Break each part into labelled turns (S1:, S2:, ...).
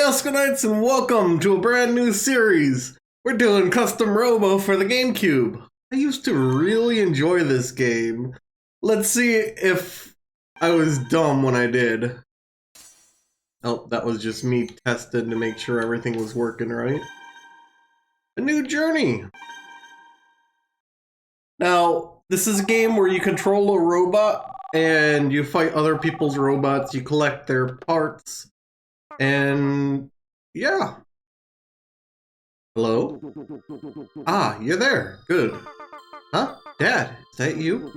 S1: EscoNitz, and welcome to a brand new series. We're doing Custom Robo for the GameCube. I used to really enjoy this game. Let's see if I was dumb when I did. Oh, that was just me testing to make sure everything was working right. A new journey. Now, this is a game where you control a robot and you fight other people's robots, you collect their parts, and yeah. Hello? Ah, you're there. Good. Huh? Dad, is that you?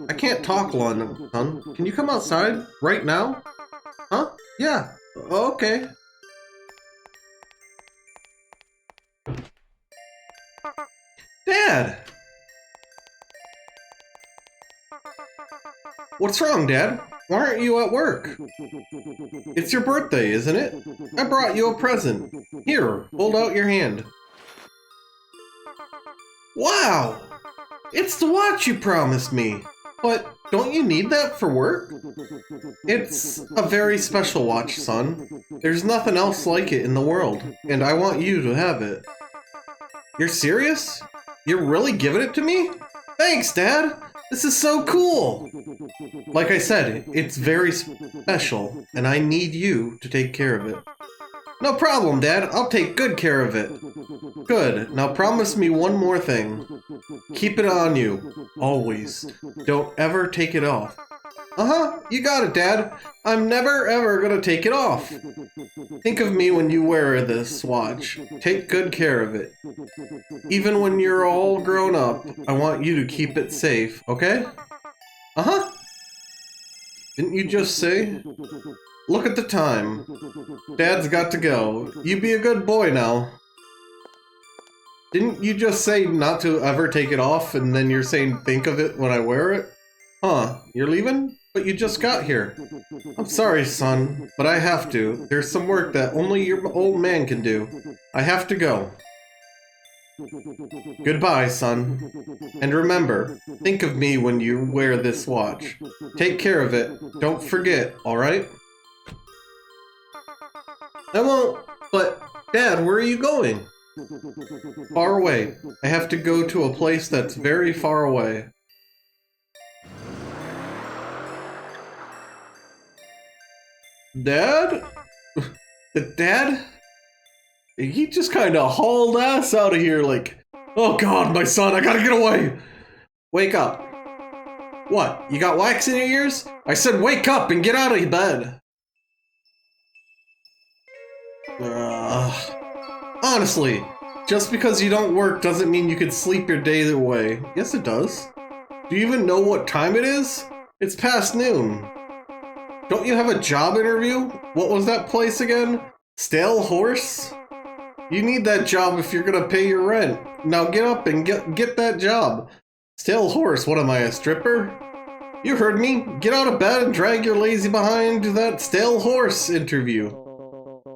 S1: I can't talk long, son. Can you come outside right now? Huh? Yeah. Okay. Dad! What's wrong, Dad? Why aren't you at work? It's your birthday, isn't it? I brought you a present. Here, hold out your hand. Wow! It's the watch you promised me. But don't you need that for work? It's a very special watch, son. There's nothing else like it in the world, and I want you to have it. You're serious? You're really giving it to me? Thanks, Dad! This is so cool! Like I said, it's very special, and I need you to take care of it. No problem, Dad. I'll take good care of it. Good. Now promise me one more thing. Keep it on you. Always. Don't ever take it off. Uh-huh. You got it, Dad. I'm never ever gonna take it off. Think of me when you wear this watch. Take good care of it. Even when you're all grown up, I want you to keep it safe, okay? Uh-huh. Didn't you just say? Look at the time. Dad's got to go. You be a good boy now. Didn't you just say not to ever take it off, and then you're saying think of it when I wear it? Huh, you're leaving? But you just got here. I'm sorry, son, but I have to. There's some work that only your old man can do. I have to go. Goodbye, son. And remember, think of me when you wear this watch. Take care of it. Don't forget, alright? I won't, but Dad, where are you going? Far away. I have to go to a place that's very far away. Dad? Dad? He just kind of hauled ass out of here like, oh God, my son, I gotta get away. Wake up. What, you got wax in your ears? I said wake up and get out of bed. Honestly, just because you don't work doesn't mean you can sleep your day away. Yes, it does. Do you even know what time it is? It's past noon. Don't you have a job interview? What was that place again? Stale Horse? You need that job if you're gonna pay your rent. Now get up and get that job. Stale Horse, what am I, a stripper? You heard me. Get out of bed and drag your lazy behind to that Stale Horse interview.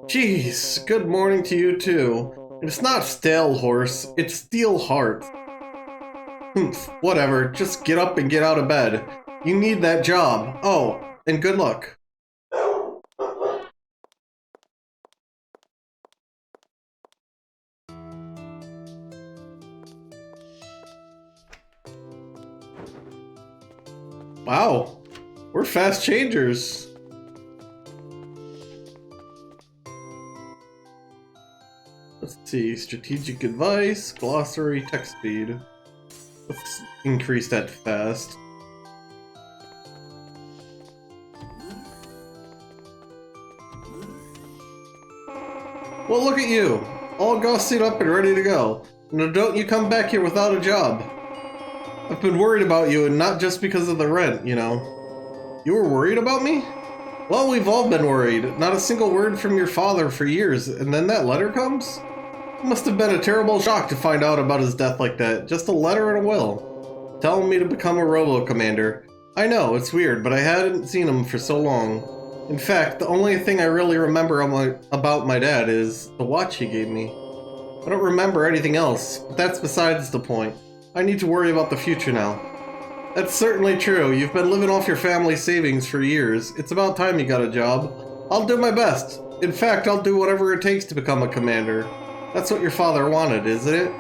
S1: Jeez, good morning to you too. It's not Stale Horse, it's Steel Heart. Whatever, just get up and get out of bed. You need that job. Oh, and good luck. Wow, we're fast changers. Let's see, strategic advice, glossary, text speed. Let's increase that fast. Well, look at you, all gussied up and ready to go. Now don't you come back here without a job. I've been worried about you, and not just because of the rent, you know. You were worried about me? Well, we've all been worried. Not a single word from your father for years, and then that letter comes? It must have been a terrible shock to find out about his death like that. Just a letter and a will. Telling me to become a Robo Commander. I know, it's weird, but I hadn't seen him for so long. In fact, the only thing I really remember about my dad is the watch he gave me. I don't remember anything else, but that's besides the point. I need to worry about the future now. That's certainly true. You've been living off your family savings for years. It's about time you got a job. I'll do my best. In fact, I'll do whatever it takes to become a commander. That's what your father wanted, isn't it?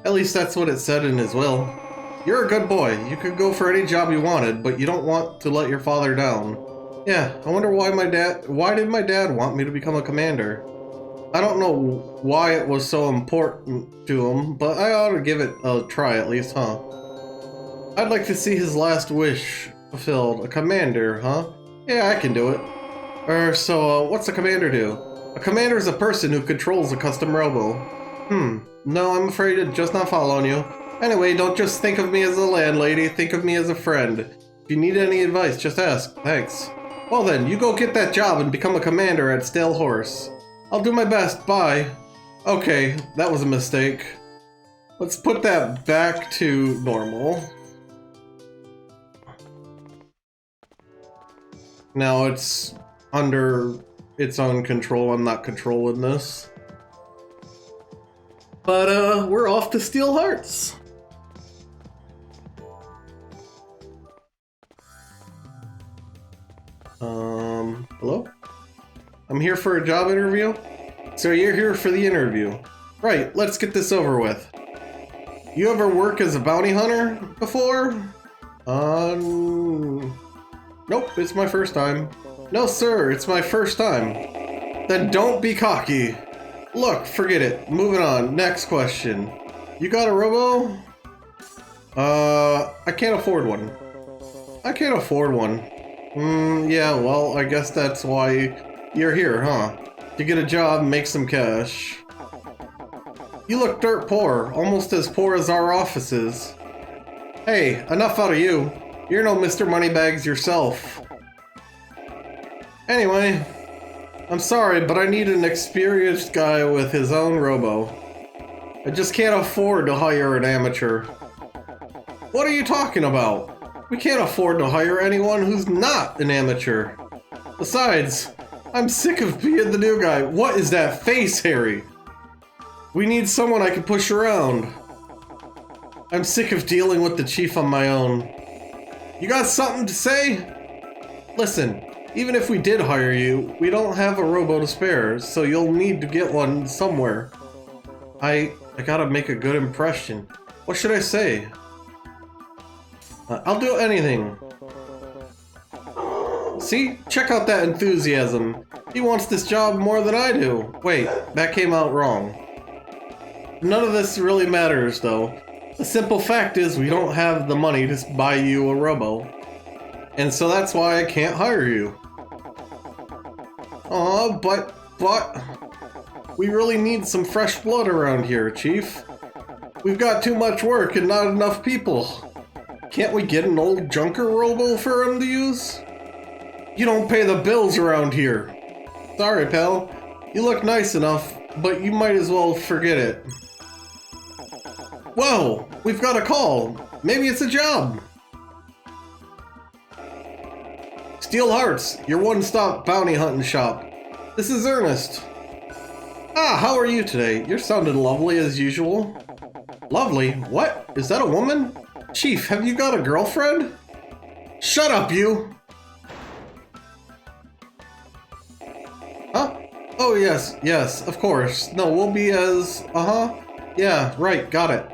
S1: At least that's what it said in his will. You're a good boy. You could go for any job you wanted, but you don't want to let your father down. Yeah, I wonder why did my dad want me to become a commander? I don't know why it was so important to him, but I ought to give it a try at least, huh? I'd like to see his last wish fulfilled. A commander, huh? Yeah, I can do it. So what's a commander do? A commander is a person who controls a custom robo. No, I'm afraid it's just not following you. Anyway, don't just think of me as a landlady, think of me as a friend. If you need any advice, just ask. Thanks. Well then, you go get that job and become a commander at Stale Horse. I'll do my best, bye. Okay, that was a mistake. Let's put that back to normal. Now it's under its own control. I'm not controlling this. But we're off to Steel Hearts. Hello? I'm here for a job interview? So you're here for the interview. Right, let's get this over with. You ever work as a bounty hunter before? Nope, it's my first time. No sir, it's my first time. Then don't be cocky. Look, forget it. Moving on, next question. You got a robo? I can't afford one. I can't afford one. Yeah, well, I guess that's why you're here, huh? To get a job and make some cash. You look dirt poor, almost as poor as our offices. Hey, enough out of you. You're no Mr. Moneybags yourself. Anyway, I'm sorry, but I need an experienced guy with his own robo. I just can't afford to hire an amateur. What are you talking about? We can't afford to hire anyone who's not an amateur. Besides, I'm sick of being the new guy. What is that face, Harry? We need someone I can push around. I'm sick of dealing with the chief on my own. You got something to say? Listen, even if we did hire you, we don't have a robo to spare, so you'll need to get one somewhere. I gotta make a good impression. What should I say? I'll do anything. See? Check out that enthusiasm. He wants this job more than I do. Wait, that came out wrong. None of this really matters, though. The simple fact is we don't have the money to buy you a robo. And so that's why I can't hire you. Aw, but... We really need some fresh blood around here, Chief. We've got too much work and not enough people. Can't we get an old junker robo for him to use? You don't pay the bills around here. Sorry, pal. You look nice enough, but you might as well forget it. Whoa! We've got a call. Maybe it's a job. Steel Hearts, your one-stop bounty hunting shop. This is Ernest. Ah, how are you today? You're sounding lovely as usual. Lovely? What? Is that a woman? Chief, have you got a girlfriend? Shut up, you! Huh? Oh, yes, of course. No, we'll be as... Yeah, right, got it.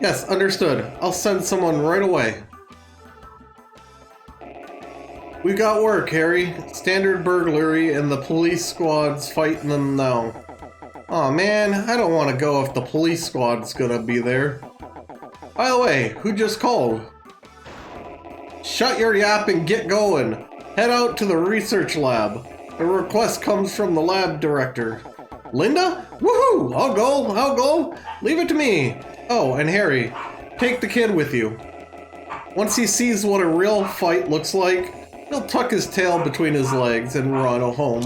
S1: Yes, understood. I'll send someone right away. We got work, Harry. Standard burglary, and the police squad's fighting them now. Aw, man, I don't want to go if the police squad's gonna be there. By the way, who just called? Shut your yap and get going. Head out to the research lab. The request comes from the lab director. Linda? Woohoo! I'll go. Leave it to me. Oh, and Harry, take the kid with you. Once he sees what a real fight looks like, he'll tuck his tail between his legs and run home.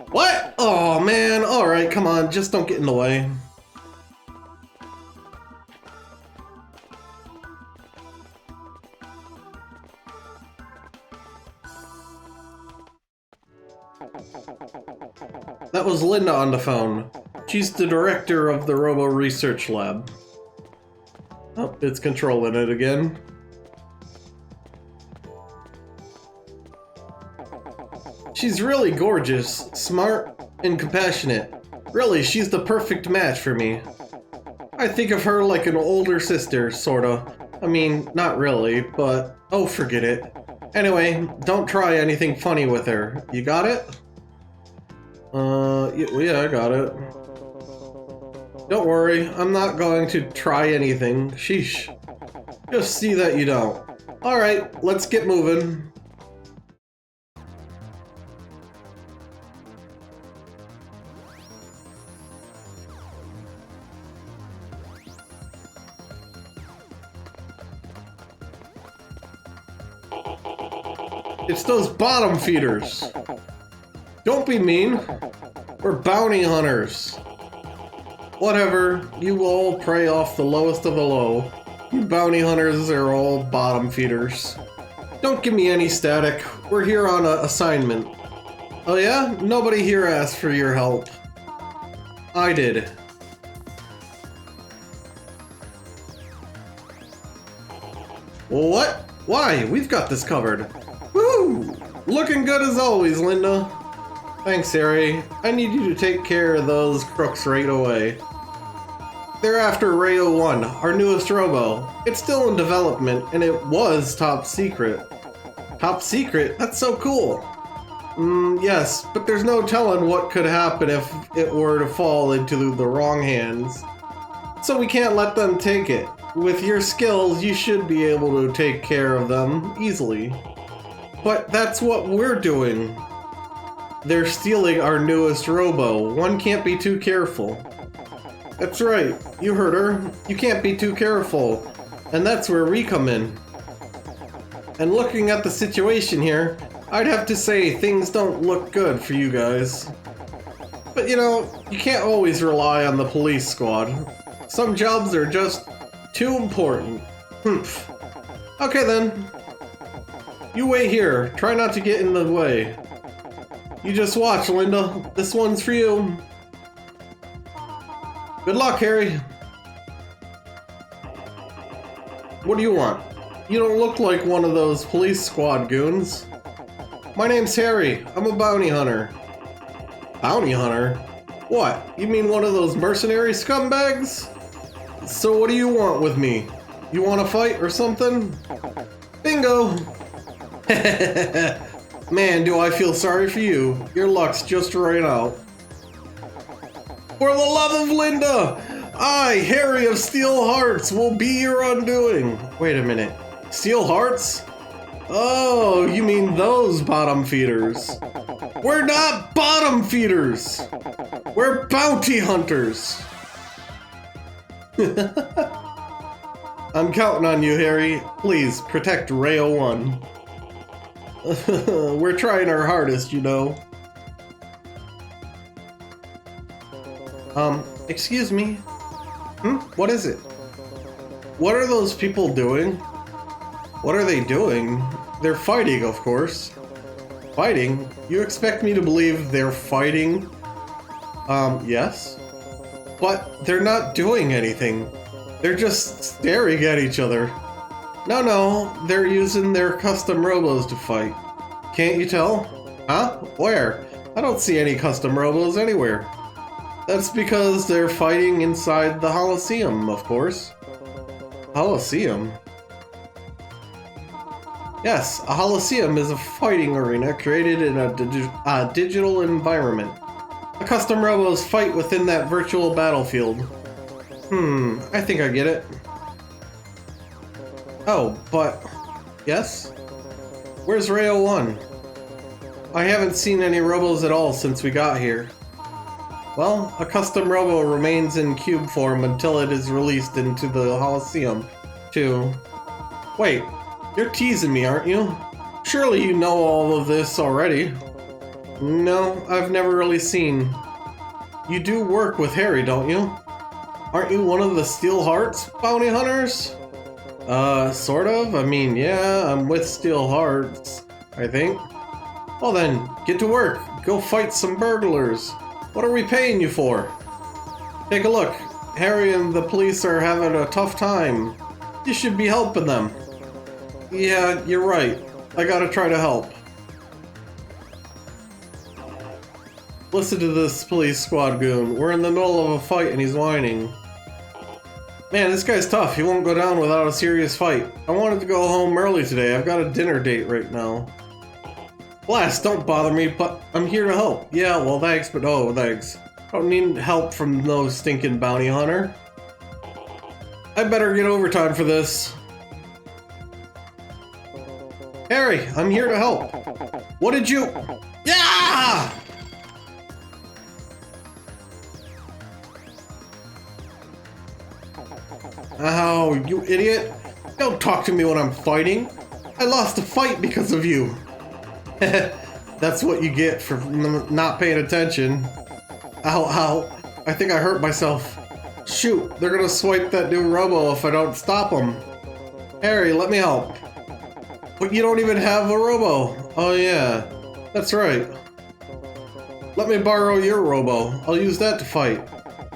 S1: What? Oh, man. All right, come on. Just don't get in the way. That was Linda on the phone. She's the director of the Robo Research Lab. Oh, it's controlling it again. She's really gorgeous, smart, and compassionate. Really, she's the perfect match for me. I think of her like an older sister, sorta. I mean, not really, but oh, forget it. Anyway, don't try anything funny with her. You got it? Yeah, I got it. Don't worry, I'm not going to try anything. Sheesh. Just see that you don't. Alright, let's get moving. It's those bottom feeders. Don't be mean. We're bounty hunters. Whatever, you all prey off the lowest of the low. You bounty hunters are all bottom feeders. Don't give me any static. We're here on an assignment. Oh yeah? Nobody here asked for your help. I did. What? Why? We've got this covered. Woo! Looking good as always, Linda. Thanks, Harry. I need you to take care of those crooks right away. They're after Rayo 1, our newest robo. It's still in development, and it was top secret. Top secret? That's so cool. Yes, but there's no telling what could happen if it were to fall into the wrong hands. So we can't let them take it. With your skills, you should be able to take care of them easily. But that's what we're doing. They're stealing our newest robo. One can't be too careful. That's right. You heard her. You can't be too careful. And that's where we come in. And looking at the situation here, I'd have to say things don't look good for you guys. But you know, you can't always rely on the police squad. Some jobs are just too important. Humph. Okay then. You wait here. Try not to get in the way. You just watch, Linda. This one's for you. Good luck, Harry. What do you want? You don't look like one of those police squad goons. My name's Harry. I'm a bounty hunter. Bounty hunter? What? You mean one of those mercenary scumbags? So what do you want with me? You want to fight or something? Bingo! Man, do I feel sorry for you. Your luck's just right out. For the love of Linda! I, Harry of Steel Hearts, will be your undoing. Wait a minute. Steel Hearts? Oh, you mean those bottom feeders. We're not bottom feeders! We're bounty hunters! I'm counting on you, Harry. Please, protect Rayo 1. We're trying our hardest, you know. Excuse me? What is it? What are those people doing? What are they doing? They're fighting, of course. Fighting? You expect me to believe they're fighting? Yes. But they're not doing anything. They're just staring at each other. No, they're using their custom robos to fight. Can't you tell? Huh? Where? I don't see any custom robos anywhere. That's because they're fighting inside the Coliseum, of course. Coliseum? Yes, a Coliseum is a fighting arena created in a digital environment. The custom robos fight within that virtual battlefield. I think I get it. Oh, but... Yes? Where's Rayo 1? I haven't seen any robos at all since we got here. Well, a custom robo remains in cube form until it is released into the Coliseum, too. Wait, you're teasing me, aren't you? Surely you know all of this already. No, I've never really seen. You do work with Harry, don't you? Aren't you one of the Steel Hearts bounty hunters? Sort of. I mean, yeah, I'm with Steel Hearts, I think. Well then, get to work. Go fight some burglars. What are we paying you for? Take a look. Harry and the police are having a tough time. You should be helping them. Yeah, you're right. I gotta try to help. Listen to this police squad goon. We're in the middle of a fight and he's whining. Man, this guy's tough. He won't go down without a serious fight. I wanted to go home early today. I've got a dinner date right now. Blast, don't bother me, but I'm here to help. Yeah, well, thanks, but no thanks. I don't need help from no stinking bounty hunter. I better get overtime for this. Harry, I'm here to help. What did you... Yeah! Oh, you idiot. Don't talk to me when I'm fighting. I lost a fight because of you. That's what you get for not paying attention. Ow, ow. I think I hurt myself. Shoot, they're gonna swipe that new Robo if I don't stop them. Harry, let me help. But you don't even have a Robo. Oh yeah, that's right. Let me borrow your Robo. I'll use that to fight.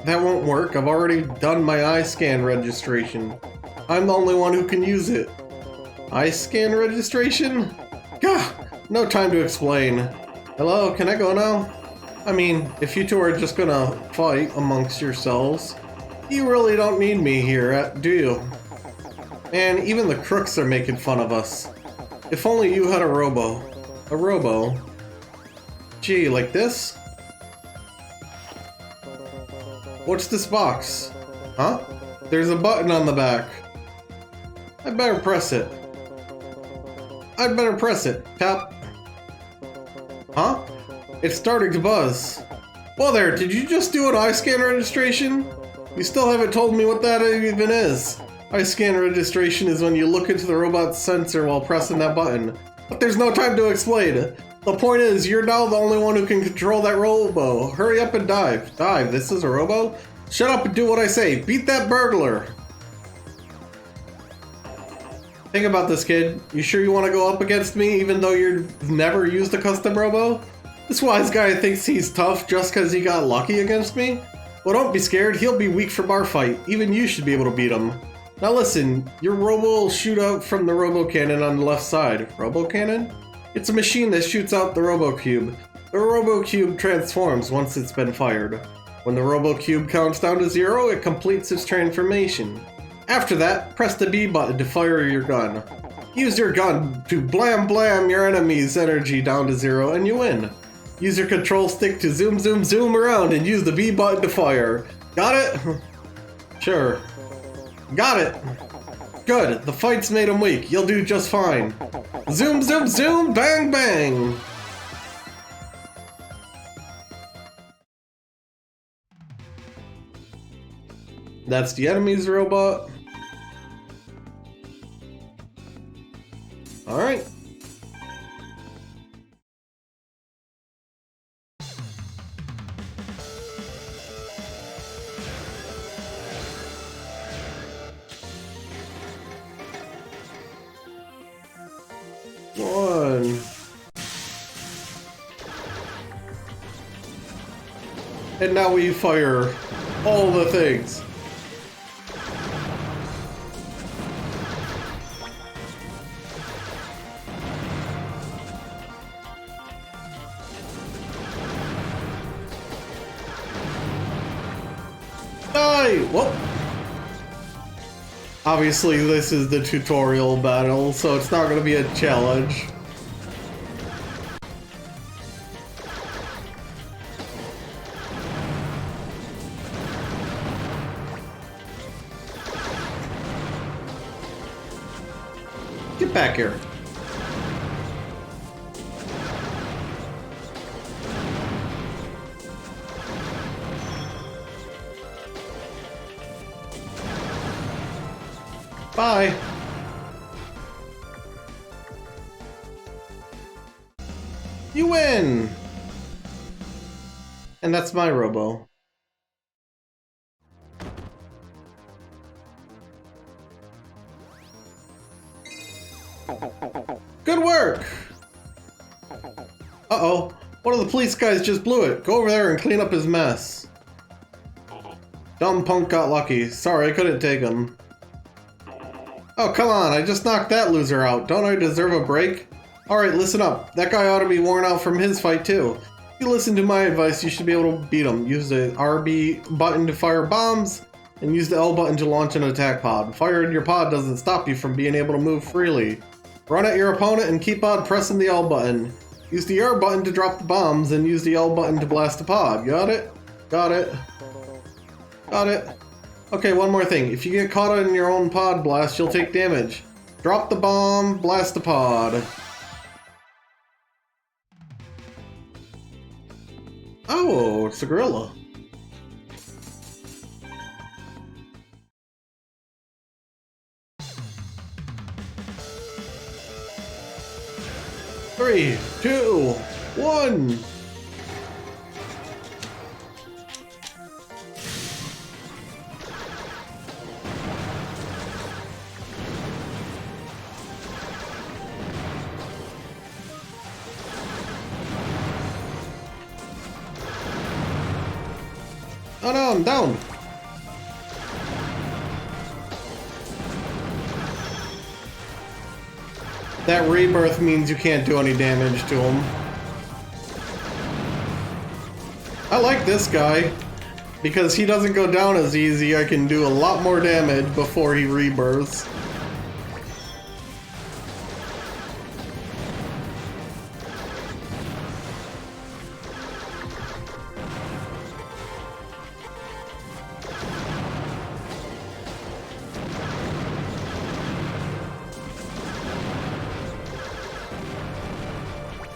S1: That won't work. I've already done my eye scan registration. I'm the only one who can use it. Eye scan registration? Gah! No time to explain. Hello, can I go now? I mean, if you two are just gonna fight amongst yourselves, you really don't need me here, do you? And even the crooks are making fun of us. If only you had a Robo. A Robo? Gee, like this? What's this box? Huh? There's a button on the back. I'd better press it. I'd better press it. Tap. Huh? It's starting to buzz. Well there, did you just do an eye scan registration? You still haven't told me what that even is. Eye scan registration is when you look into the robot's sensor while pressing that button. But there's no time to explain. The point is, you're now the only one who can control that Robo. Hurry up and dive. Dive, this is a Robo? Shut up and do what I say. Beat that burglar. Think about this, kid. You sure you want to go up against me even though you've never used a custom Robo? This wise guy thinks he's tough just because he got lucky against me? Well, don't be scared. He'll be weak from our fight. Even you should be able to beat him. Now listen, your Robo will shoot out from the Robo Cannon on the left side. Robo Cannon? It's a machine that shoots out the Robo Cube. The Robo Cube transforms once it's been fired. When the Robo Cube counts down to 0, it completes its transformation. After that, press the B button to fire your gun. Use your gun to blam blam your enemy's energy down to 0 and you win. Use your control stick to zoom zoom zoom around and use the B button to fire. Got it? Sure. Got it. Good, the fight's made him weak. You'll do just fine. Zoom zoom zoom bang bang! That's the enemy's robot. Alright. One. And now we fire all the things. Whoop. Obviously this is the tutorial battle, so it's not going to be a challenge. Get back here. Bye. You win. And that's my Robo. Good work. Uh-oh. One of the police guys just blew it. Go over there and clean up his mess. Dumb punk got lucky. Sorry, I couldn't take him. Oh, come on, I just knocked that loser out. Don't I deserve a break? Alright, listen up. That guy ought to be worn out from his fight, too. If you listen to my advice, you should be able to beat them. Use the RB button to fire bombs, and use the L button to launch an attack pod. Firing your pod doesn't stop you from being able to move freely. Run at your opponent and keep on pressing the L button. Use the R button to drop the bombs, and use the L button to blast the pod. Got it? Got it. Got it. Okay, one more thing. If you get caught in your own pod blast, you'll take damage. Drop the bomb, blast the pod. Oh, it's a gorilla. Three, two, one. Oh no, I'm down. That rebirth means you can't do any damage to him. I like this guy. Because he doesn't go down as easy, I can do a lot more damage before he rebirths.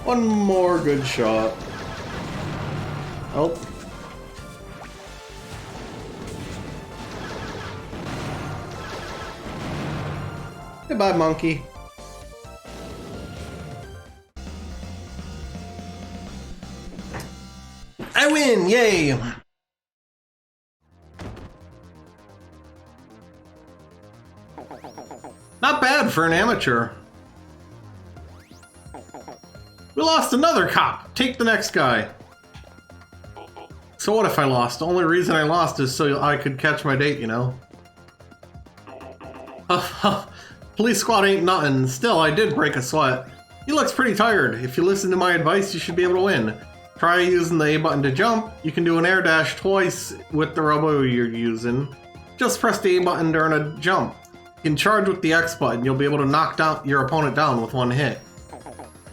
S1: One more good shot. Oh. Goodbye, monkey. I win! Yay! Not bad for an amateur. We lost another cop! Take the next guy. So what if I lost? The only reason I lost is so I could catch my date, you know? Police squad ain't nothing. Still, I did break a sweat. He looks pretty tired. If you listen to my advice, you should be able to win. Try using the A button to jump. You can do an air dash twice with the robo you're using. Just press the A button during a jump. You can charge with the X button. You'll be able to knock down your opponent down with one hit.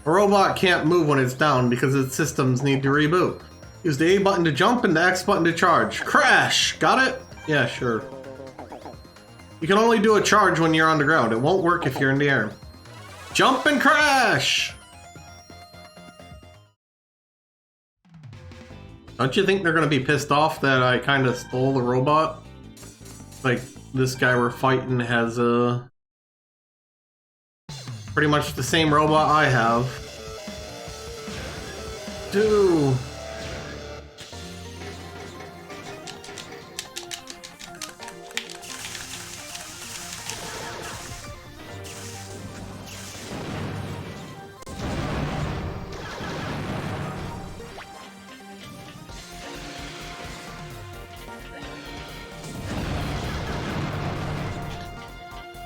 S1: A robot can't move when it's down because its systems need to reboot. Use the A button to jump and the X button to charge. Crash! Got it? Yeah, sure. You can only do a charge when you're on the ground. It won't work if you're in the air. Jump and crash! Don't you think they're gonna be pissed off that I kinda stole the robot? Like, this guy we're fighting has a... pretty much the same robot I have. Dude.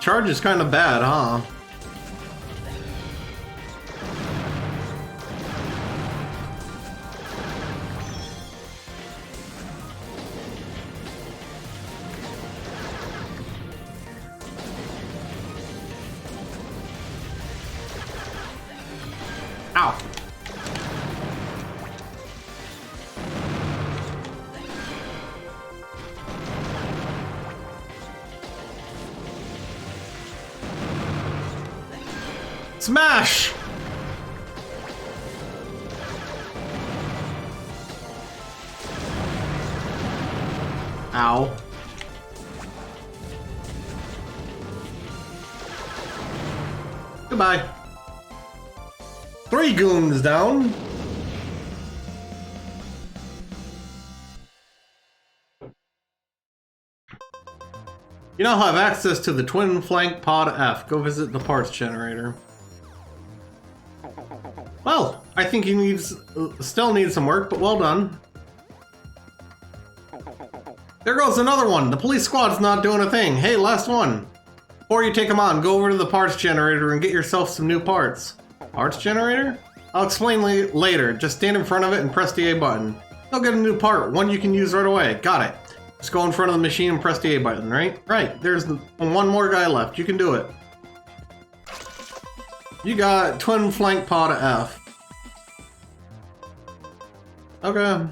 S1: Charge is kind of bad, huh? Ow. Smash! Ow. Goodbye. 3 goons down. You now have access to the Twin Flank Pod F. Go visit the parts generator. Well, I think he still needs some work, but well done. There goes another one. The police squad's not doing a thing. Hey, last one. Before you take them on, go over to the parts generator and get yourself some new parts. Parts generator? I'll explain later. Just stand in front of it and press the A button. You'll get a new part, one you can use right away. Got it. Just go in front of the machine and press the A button, right? Right, there's one more guy left. You can do it. You got twin flank pod F. Okay.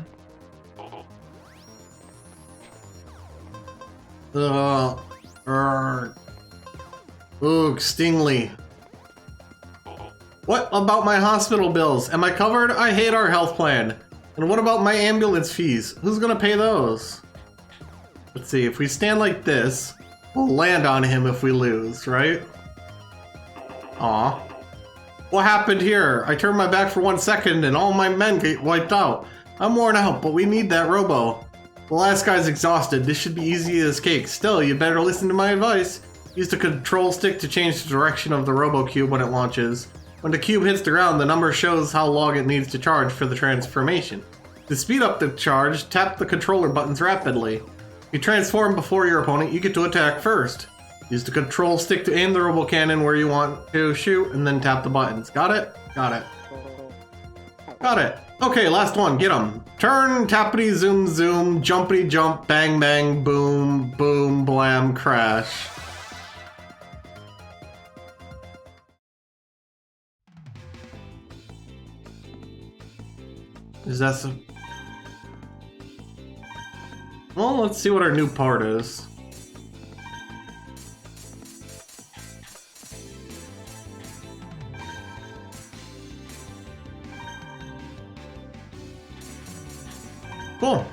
S1: Ooh, Stingley. What about my hospital bills? Am I covered? I hate our health plan. And what about my ambulance fees? Who's gonna pay those? Let's see, if we stand like this, we'll land on him if we lose, right? Aw. What happened here? I turned my back for 1 second and all my men get wiped out. I'm worn out, but we need that robo. The last guy's exhausted. This should be easy as cake. Still, you better listen to my advice. Use the control stick to change the direction of the robo cube when it launches. When the cube hits the ground, the number shows how long it needs to charge for the transformation. To speed up the charge, tap the controller buttons rapidly. If you transform before your opponent, you get to attack first. Use the control stick to aim the robo cannon where you want to shoot, and then tap the buttons. Got it? Got it. Got it. Okay, last one. Get him. Turn, tappity, zoom, zoom, jumpity, jump, bang, bang, boom, boom, blam, crash. Is that some... Well, let's see what our new part is. Cool.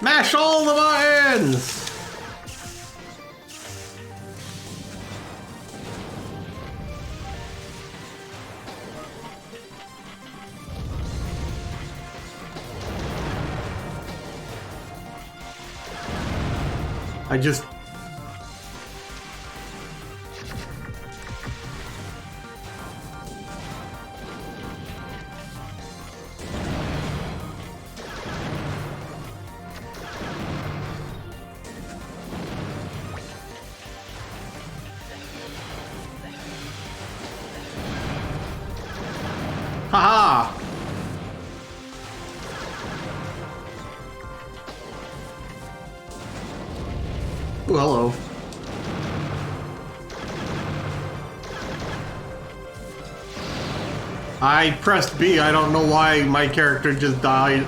S1: Mash all the buttons! I just... Haha! Ooh, hello. I pressed B. I don't know why my character just died.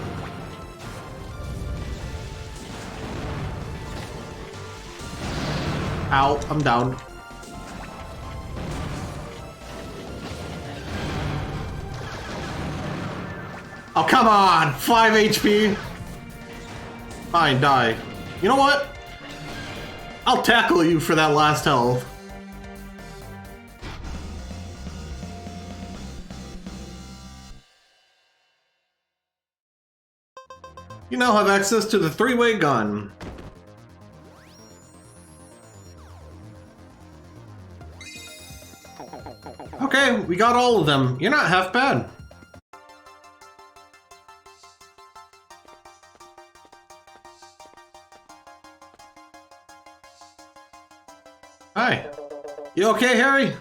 S1: Ow, I'm down. Oh, come on! 5 HP! Fine, die. You know what? I'll tackle you for that last health. You now have access to the 3-way gun. Okay, we got all of them. You're not half bad. Hi. You okay, Harry?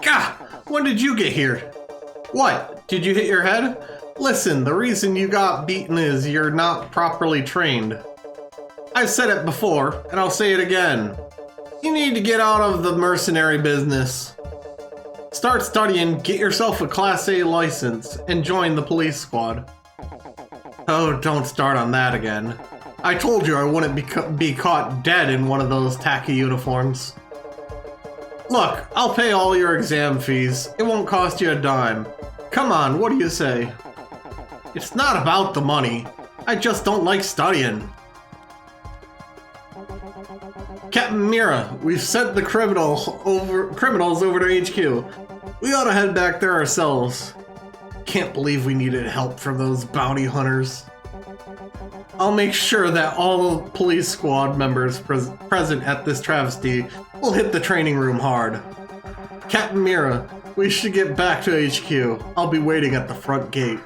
S1: Gah! When did you get here? What? Did you hit your head? Listen, the reason you got beaten is you're not properly trained. I've said it before, and I'll say it again. You need to get out of the mercenary business. Start studying, get yourself a Class A license, and join the police squad. Oh, don't start on that again. I told you I wouldn't be caught dead in one of those tacky uniforms. Look, I'll pay all your exam fees. It won't cost you a dime. Come on, what do you say? It's not about the money. I just don't like studying. Captain Mira, we've sent the criminals over to HQ. We ought to head back there ourselves. Can't believe we needed help from those bounty hunters. I'll make sure that all police squad members present at this travesty will hit the training room hard. Captain Mira, we should get back to HQ. I'll be waiting at the front gate.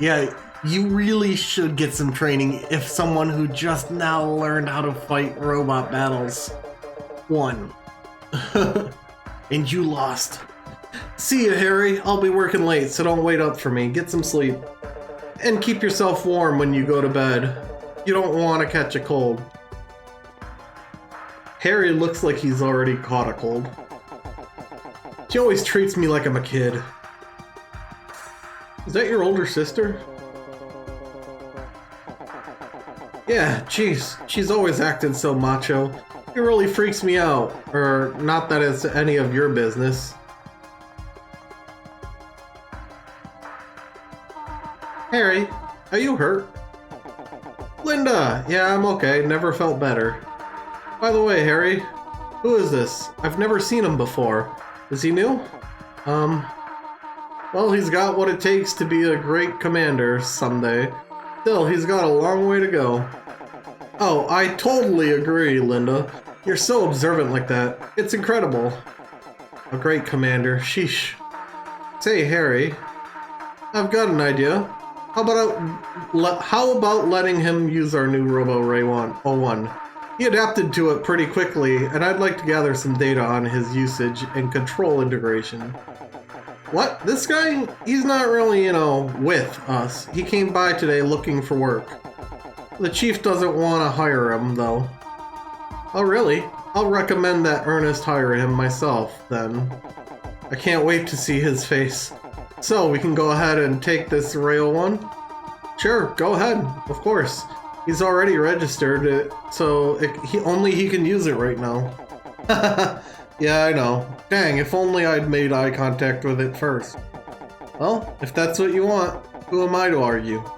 S1: Yeah, you really should get some training if someone who just now learned how to fight robot battles won. And you lost. See you, Harry. I'll be working late, so don't wait up for me. Get some sleep. And keep yourself warm when you go to bed. You don't want to catch a cold. Harry looks like he's already caught a cold. She always treats me like I'm a kid. Is that your older sister? Yeah, jeez. She's always acted so macho. It really freaks me out. Or, not that it's any of your business. Harry, are you hurt? Linda! Yeah, I'm okay. Never felt better. By the way, Harry, who is this? I've never seen him before. Is he new? Well, he's got what it takes to be a great commander someday. Still, he's got a long way to go. Oh, I totally agree, Linda. You're so observant like that. It's incredible. A great commander. Sheesh. Say, Harry, I've got an idea. How about letting him use our new Robo Ray 101? He adapted to it pretty quickly, and I'd like to gather some data on his usage and control integration. What? This guy? He's not really, with us. He came by today looking for work. The chief doesn't want to hire him, though. Oh, really? I'll recommend that Ernest hire him myself, then. I can't wait to see his face. So, we can go ahead and take this rail one? Sure, go ahead, of course. He's already registered it, so he can use it right now. Yeah, I know. Dang, if only I'd made eye contact with it first. Well, if that's what you want, who am I to argue?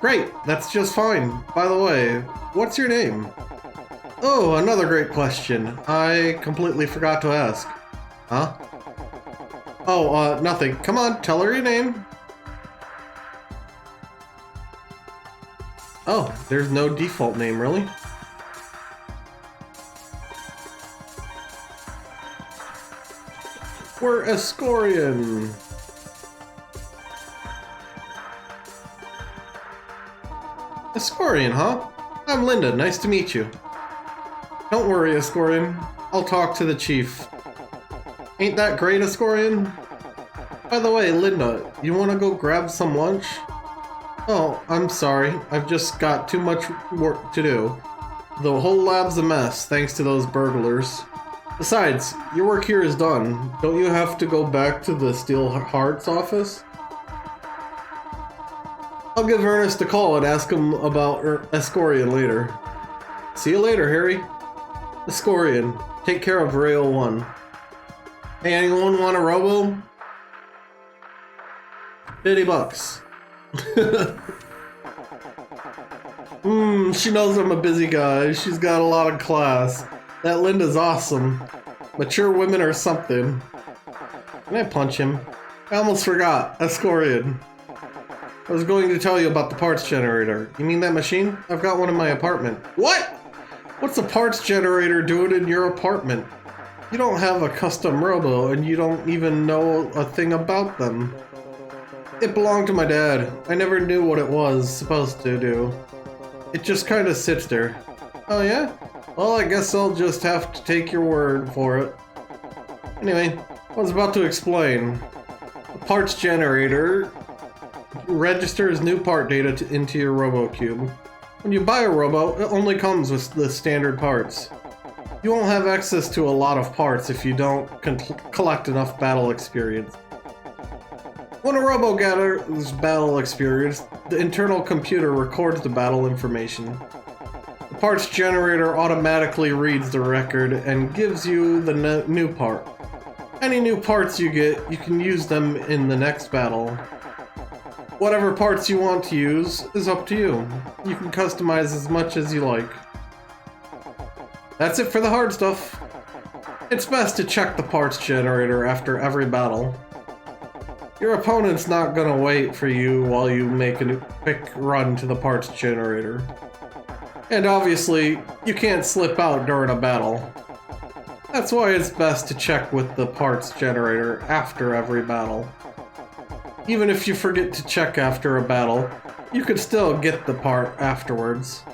S1: Great, that's just fine. By the way, what's your name? Oh, another great question. I completely forgot to ask. Huh? Oh, nothing. Come on, tell her your name. Oh, there's no default name, really? We're Escorian. Escorian, huh? I'm Linda. Nice to meet you. Don't worry, Escorian. I'll talk to the chief. Ain't that great, Escorian? By the way, Linda, you want to go grab some lunch? Oh, I'm sorry. I've just got too much work to do. The whole lab's a mess, thanks to those burglars. Besides, your work here is done. Don't you have to go back to the Steel Hearts office? I'll give Ernest a call and ask him about Escorian later. See you later, Harry. Escorian, take care of Rail 1. Hey, anyone want a robo? $50. She knows I'm a busy guy. She's got a lot of class. That Linda's awesome. Mature women are something. Can I punch him? I almost forgot. Escorian. I was going to tell you about the parts generator. You mean that machine? I've got one in my apartment. What? What's a parts generator doing in your apartment? You don't have a custom robo and you don't even know a thing about them. It belonged to my dad. I never knew what it was supposed to do. It just kind of sits there. Oh yeah? Well, I guess I'll just have to take your word for it. Anyway, I was about to explain. The parts generator registers new part data into your RoboCube. When you buy a robo, it only comes with the standard parts. You won't have access to a lot of parts if you don't collect enough battle experience. When a robo gathers battle experience, the internal computer records the battle information. The parts generator automatically reads the record and gives you the new part. Any new parts you get, you can use them in the next battle. Whatever parts you want to use is up to you. You can customize as much as you like. That's it for the hard stuff. It's best to check the parts generator after every battle. Your opponent's not gonna wait for you while you make a quick run to the parts generator. And obviously, you can't slip out during a battle. That's why it's best to check with the parts generator after every battle. Even if you forget to check after a battle, you could still get the part afterwards.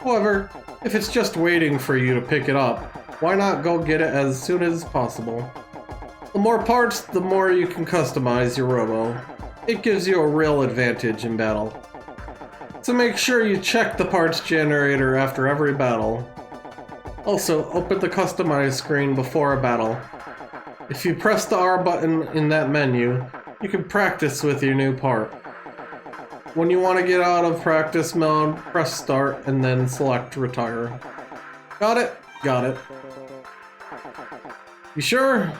S1: However, if it's just waiting for you to pick it up, why not go get it as soon as possible? The more parts, the more you can customize your robo. It gives you a real advantage in battle. So make sure you check the parts generator after every battle. Also, open the customize screen before a battle. If you press the R button in that menu, you can practice with your new part. When you want to get out of practice mode, press start and then select retire. Got it? Got it. You sure?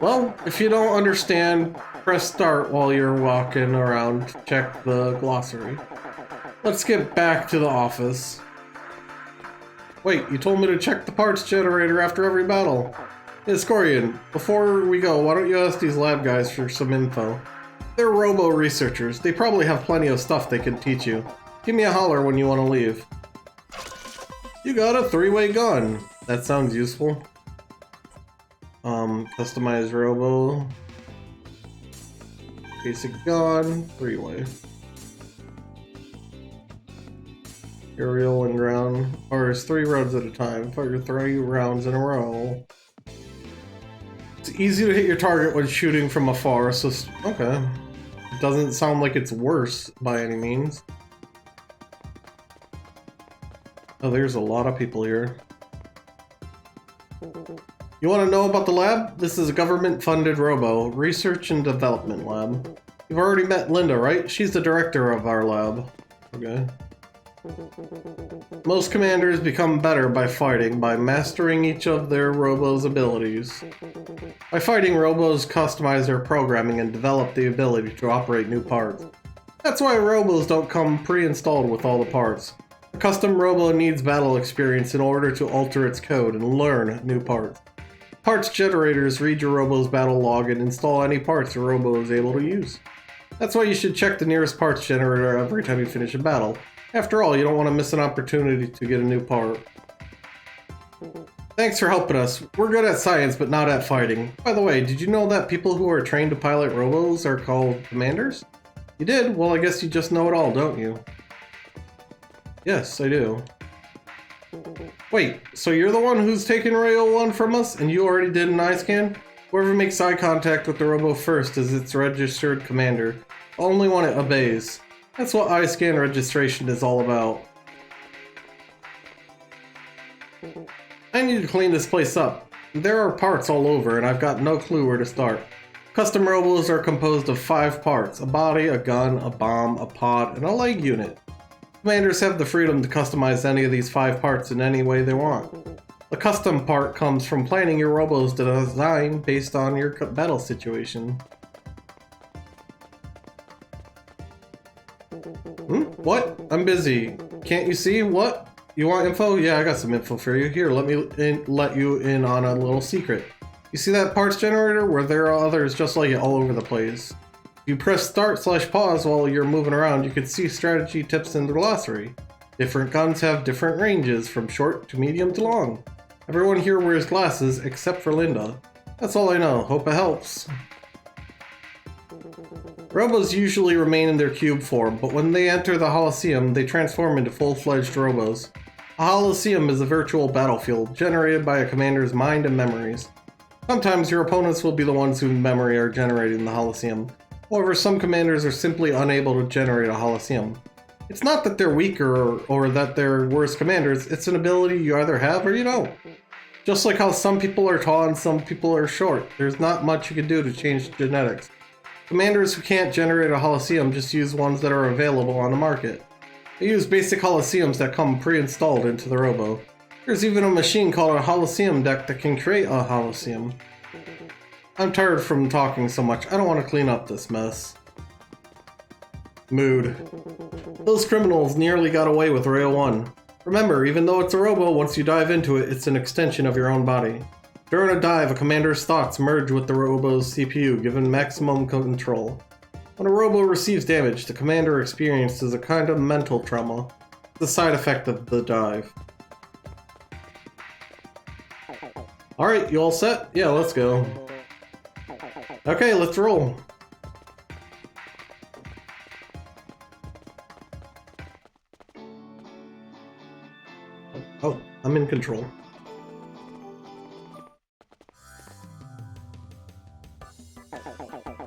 S1: Well, if you don't understand, press start while you're walking around to check the glossary. Let's get back to the office. Wait, you told me to check the parts generator after every battle. Escorian, before we go, why don't you ask these lab guys for some info? They're robo researchers. They probably have plenty of stuff they can teach you. Give me a holler when you want to leave. You got a 3-way gun. That sounds useful. Customize robo. Basic gun, 3-way. Aerial and ground. Fires 3 rounds at a time. Fire 3 rounds in a row. It's easy to hit your target when shooting from afar, so okay. It doesn't sound like it's worse by any means. Oh, there's a lot of people here. You want to know about the lab? This is a government-funded robo research and development lab. You've already met Linda, right? She's the director of our lab. Okay. Most commanders become better by fighting, by mastering each of their robo's abilities. By fighting, robos customize their programming and develop the ability to operate new parts. That's why robos don't come pre-installed with all the parts. A custom robo needs battle experience in order to alter its code and learn new parts. Parts generators read your robo's battle log and install any parts your robo is able to use. That's why you should check the nearest parts generator every time you finish a battle. After all, you don't want to miss an opportunity to get a new part. Thanks for helping us. We're good at science, but not at fighting. By the way, did you know that people who are trained to pilot robos are called commanders? You did? Well, I guess you just know it all, don't you? Yes, I do. Wait, so you're the one who's taking Rail 1 from us, and you already did an eye scan? Whoever makes eye contact with the robo first is its registered commander. Only one it obeys. That's what eye scan registration is all about. I need to clean this place up. There are parts all over, and I've got no clue where to start. Custom robos are composed of 5 parts: a body, a gun, a bomb, a pod, and a leg unit. Commanders have the freedom to customize any of these 5 parts in any way they want. The custom part comes from planning your robo's design based on your battle situation. What? I'm busy. Can't you see? What? You want info? Yeah, I got some info for you. Here, let me let you in on a little secret. You see that parts generator? Where there are others just like it all over the place. If you press start/pause while you're moving around, you can see strategy tips in the glossary. Different guns have different ranges, from short to medium to long. Everyone here wears glasses except for Linda. That's all I know. Hope it helps. Robos usually remain in their cube form, but when they enter the Holosseum, they transform into full-fledged robos. A Holosseum is a virtual battlefield, generated by a commander's mind and memories. Sometimes your opponents will be the ones whose memory are generating the Holosseum. However, some commanders are simply unable to generate a Holosseum. It's not that they're weaker or that they're worse commanders, it's an ability you either have or you don't. Just like how some people are tall and some people are short, there's not much you can do to change genetics. Commanders who can't generate a Holosseum just use ones that are available on the market. They use basic Holosseums that come pre-installed into the robo. There's even a machine called a Holosseum deck that can create a Holosseum. I'm tired from talking so much, I don't want to clean up this mess. Mood. Those criminals nearly got away with Rail 1. Remember, even though it's a robo, once you dive into it, it's an extension of your own body. During a dive, a commander's thoughts merge with the robo's CPU, given maximum control. When a robo receives damage, the commander experiences a kind of mental trauma, the side effect of the dive. Alright, you all set? Yeah, let's go. Okay, let's roll. I'm in control.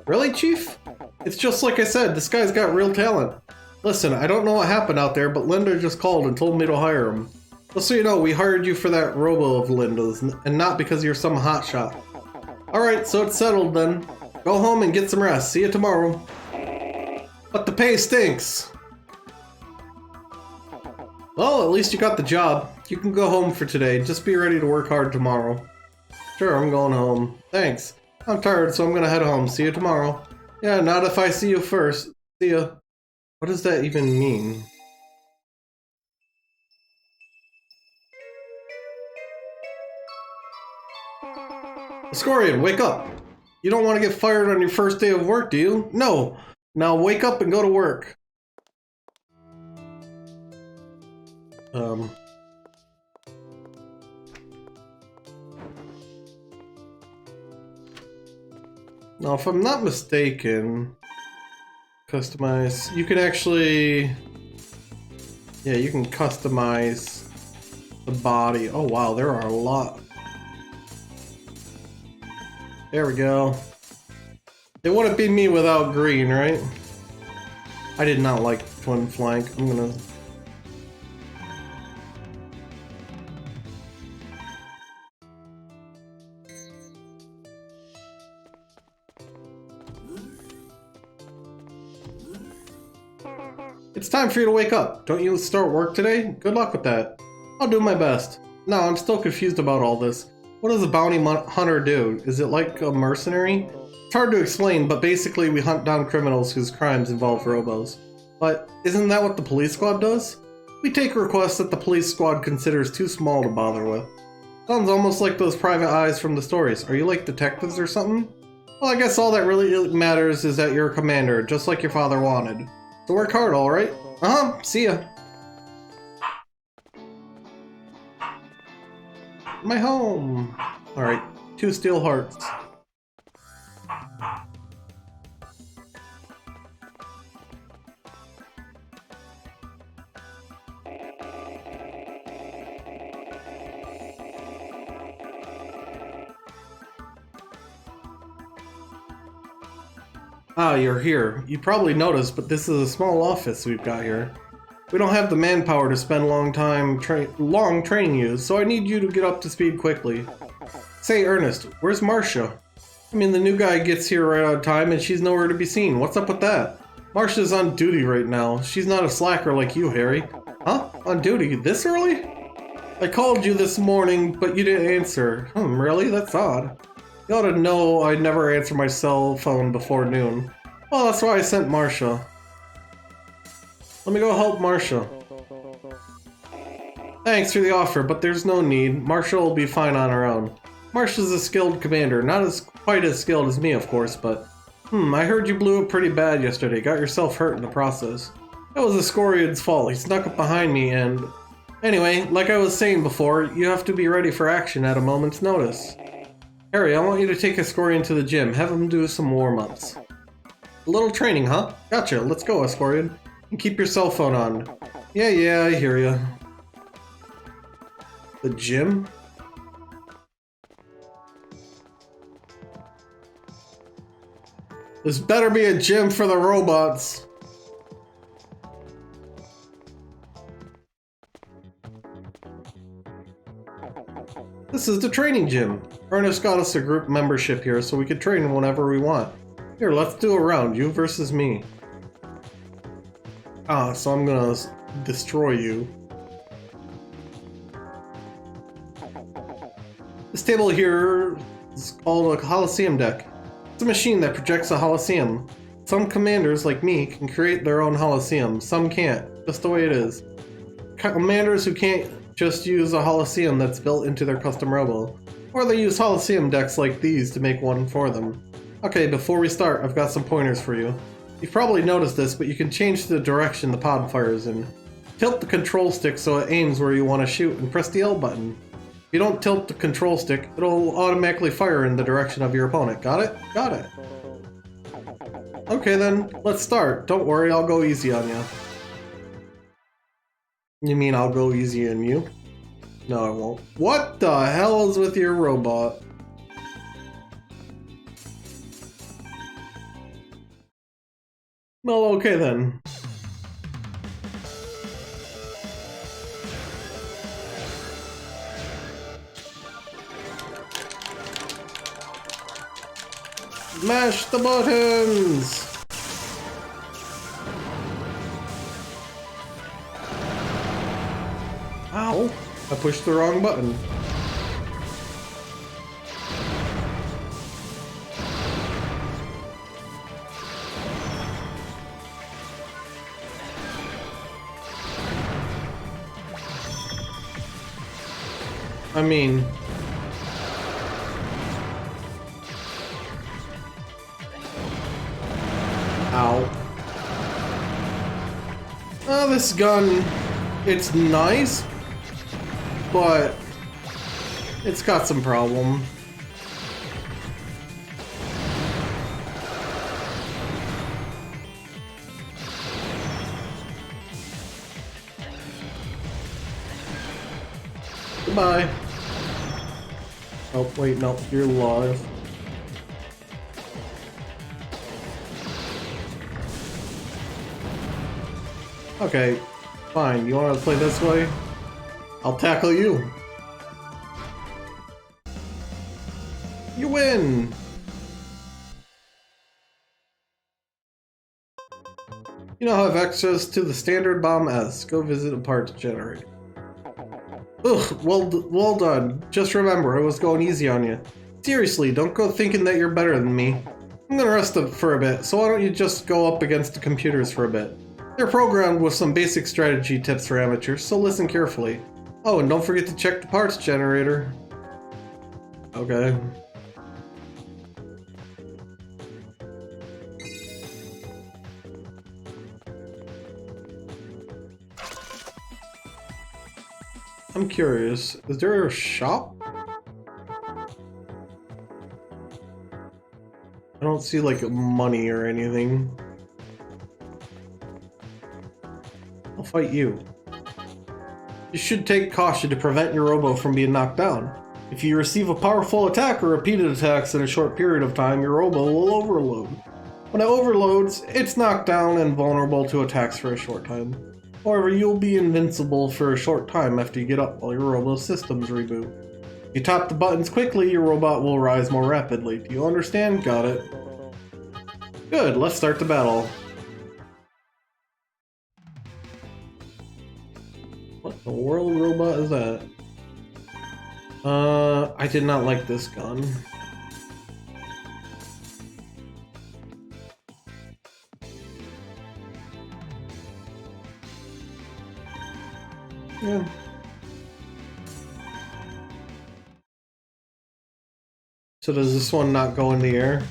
S1: Really, Chief? It's just like I said, this guy's got real talent. Listen, I don't know what happened out there, but Linda just called and told me to hire him. Just so you know, we hired you for that robo of Linda's, and not because you're some hotshot. Alright, so it's settled then. Go home and get some rest. See you tomorrow. But the pay stinks. Well, at least you got the job. You can go home for today. Just be ready to work hard tomorrow. Sure, I'm going home. Thanks. I'm tired, so I'm gonna head home. See you tomorrow. Yeah, not if I see you first. See ya. What does that even mean? Escorian, wake up! You don't want to get fired on your first day of work, do you? No! Now wake up and go to work. Now, if I'm not mistaken, customize, you can actually, yeah, you can customize the body. Oh wow, there are a lot. There we go. It wouldn't be me without green, right? I did not like twin flank. I'm gonna... It's time for you to wake up. Don't you start work today? Good luck with that. I'll do my best. No, I'm still confused about all this. What does a bounty hunter do? Is it like a mercenary? It's hard to explain, but basically we hunt down criminals whose crimes involve robos. But isn't that what the police squad does? We take requests that the police squad considers too small to bother with. Sounds almost like those private eyes from the stories. Are you like detectives or something? Well, I guess all that really matters is that you're a commander, just like your father wanted. So work hard, alright? See ya. My home! Alright, 2 steel hearts. Ah, you're here. You probably noticed, but this is a small office we've got here. We don't have the manpower to spend long training you, so I need you to get up to speed quickly. Say, Ernest, where's Marcia? I mean, the new guy gets here right on time and she's nowhere to be seen. What's up with that? Marcia's on duty right now. She's not a slacker like you, Harry. Huh? On duty? This early? I called you this morning, but you didn't answer. Really? That's odd. You ought to know I'd never answer my cell phone before noon. Well, that's why I sent Marcia. Let me go help Marcia. Thanks for the offer, but there's no need. Marcia will be fine on her own. Marcia's a skilled commander. Not quite as skilled as me, of course, but... I heard you blew it pretty bad yesterday. Got yourself hurt in the process. That was Escorian's fault. He snuck up behind me and... Anyway, like I was saying before, you have to be ready for action at a moment's notice. Harry, I want you to take Escorian to the gym. Have him do some warm-ups. A little training, huh? Gotcha. Let's go, Escorian. And keep your cell phone on. Yeah, I hear ya. The gym? This better be a gym for the robots. This is the training gym. Ernest got us a group membership here so we could train whenever we want. Here, let's do a round. You versus me. Ah, so I'm gonna destroy you. This table here is called a Coliseum deck. It's a machine that projects a Coliseum. Some commanders, like me, can create their own Coliseum. Some can't. Just the way it is. Commanders who can't just use a Coliseum that's built into their Custom Robo. Or they use Coliseum decks like these to make one for them. Okay, before we start, I've got some pointers for you. You've probably noticed this, but you can change the direction the pod fires in. Tilt the control stick so it aims where you want to shoot and press the L button. If you don't tilt the control stick, it'll automatically fire in the direction of your opponent. Got it? Got it. Okay then, let's start. Don't worry, I'll go easy on you. You mean I'll go easy on you? No, I won't. What the hell is with your robot? Well, okay then. Mash the buttons! Ow! I pushed the wrong button. I mean... Ow. Oh, this gun, it's nice, but it's got some problem. Goodbye. Oh, wait, no, you're alive. Okay, fine. You want to play this way? I'll tackle you. You win! You now have access to the standard bomb S. Go visit a parts generator. Ugh, well done. Just remember, I was going easy on you. Seriously, don't go thinking that you're better than me. I'm gonna rest up for a bit, so why don't you just go up against the computers for a bit? They're programmed with some basic strategy tips for amateurs, so listen carefully. Oh, and don't forget to check the parts generator. Okay. I'm curious, is there a shop? I don't see like money or anything. I'll fight you. You should take caution to prevent your robo from being knocked down. If you receive a powerful attack or repeated attacks in a short period of time, your robo will overload. When it overloads, it's knocked down and vulnerable to attacks for a short time. However, you'll be invincible for a short time after you get up while your robo's systems reboot. If you tap the buttons quickly, your robot will rise more rapidly. Do you understand? Got it. Good, let's start the battle. What the world robot is that? I did not like this gun. Yeah. So does this one not go in the air?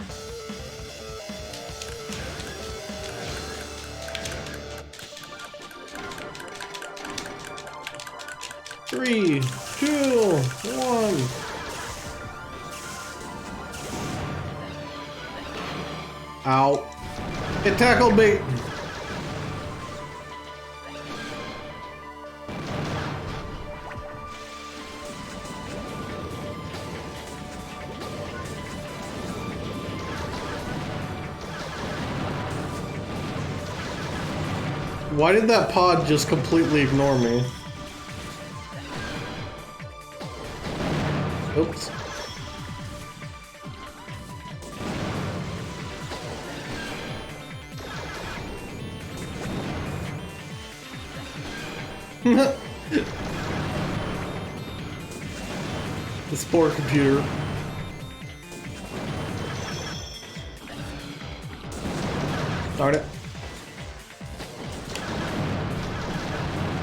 S1: Three, two, one. Ow. It tackled me. Why did that pod just completely ignore me? Oops. This poor computer. Darn it.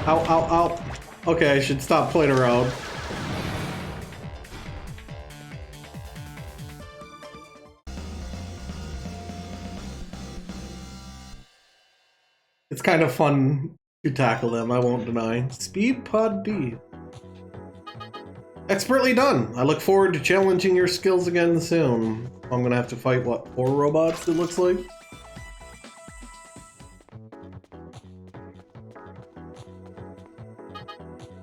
S1: Ow, ow, ow. Okay, I should stop playing around. It's kind of fun to tackle them, I won't deny. Speed Pod B. Expertly done! I look forward to challenging your skills again soon. I'm gonna have to fight, what, 4 robots it looks like?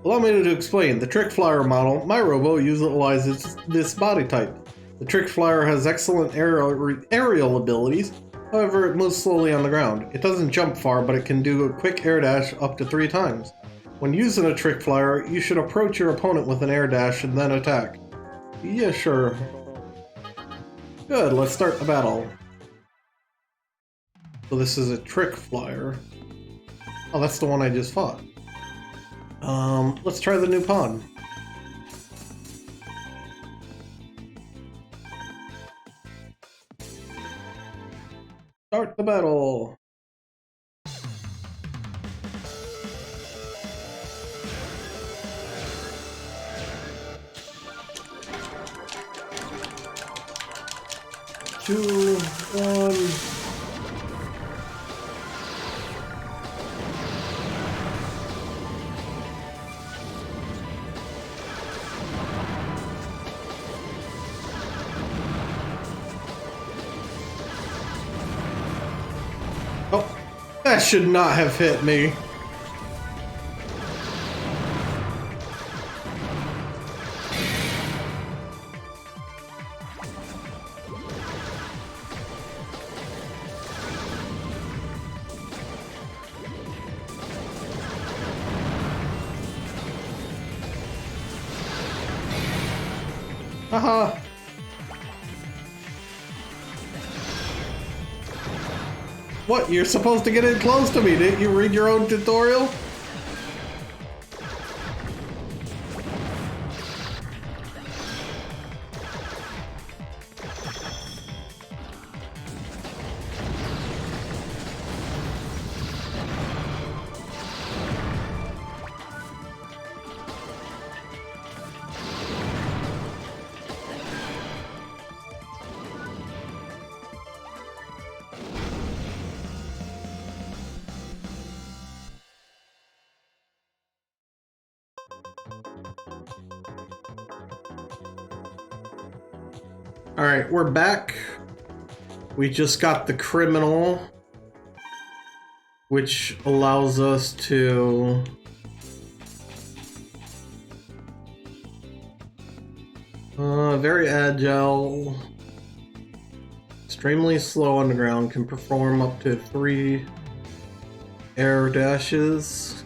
S1: Allow me to explain. The Trick Flyer model, my robo, utilizes this body type. The Trick Flyer has excellent aerial abilities, however it moves slowly on the ground. It doesn't jump far, but it can do a quick air dash up to 3 times. When using a Trick Flyer, you should approach your opponent with an air dash and then attack. Yeah, sure. Good, let's start the battle. So this is a Trick Flyer. Oh, that's the one I just fought. Let's try the new pawn. Start the battle. Two, one. Oh, that should not have hit me. Haha. What? You're supposed to get in close to me. Didn't you read your own tutorial? Alright, we're back. We just got the criminal, which allows us to very agile, extremely slow on the ground, can perform up to 3 air dashes.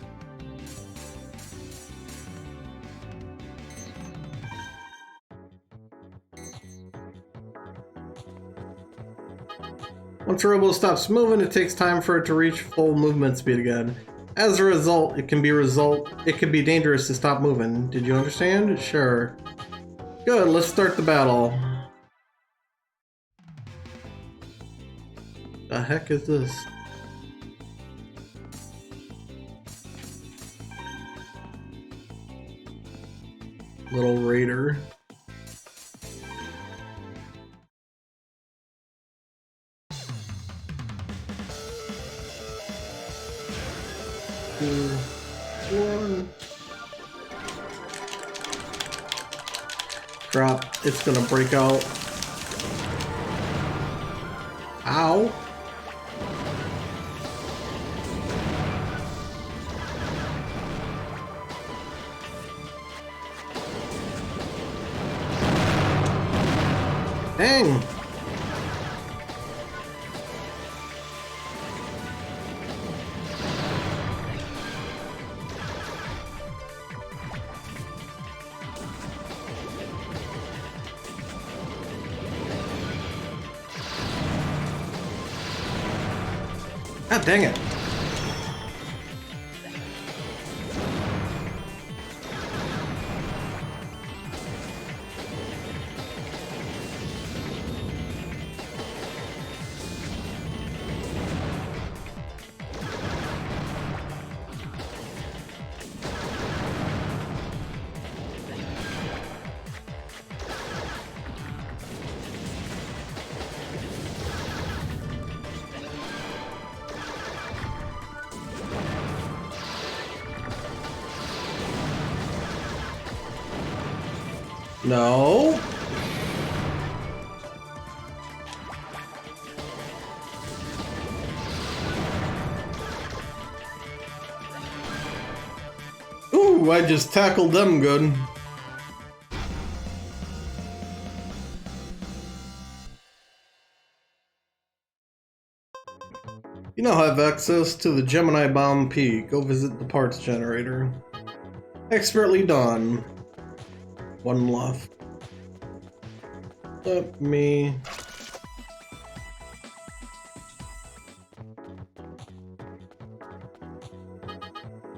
S1: Once a robo stops moving, it takes time for it to reach full movement speed again. As a result, it can be dangerous to stop moving. Did you understand? Sure. Good, let's start the battle. The heck is this? Little raider. Two, one. Drop. It's gonna break out. Ow. Dang. God dang it. No. Ooh. Woo! I just tackled them good. You now have access to the Gemini Bomb P. Go visit the parts generator. Expertly done. One left. Let me...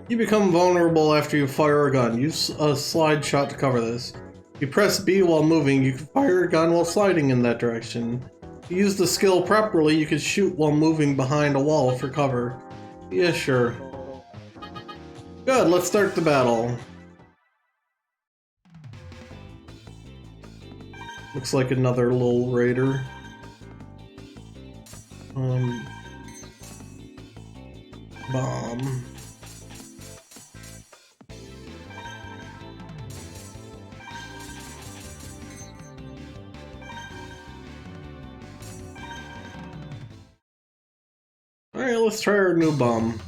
S1: You become vulnerable after you fire a gun. Use a slide shot to cover this. If you press B while moving, you can fire a gun while sliding in that direction. If you use the skill properly, you can shoot while moving behind a wall for cover. Yeah, sure. Good, let's start the battle. Looks like another little raider. Bomb. Alright, let's try our new bomb.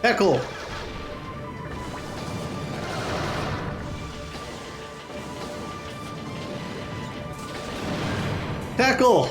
S1: Heckle! Tackle!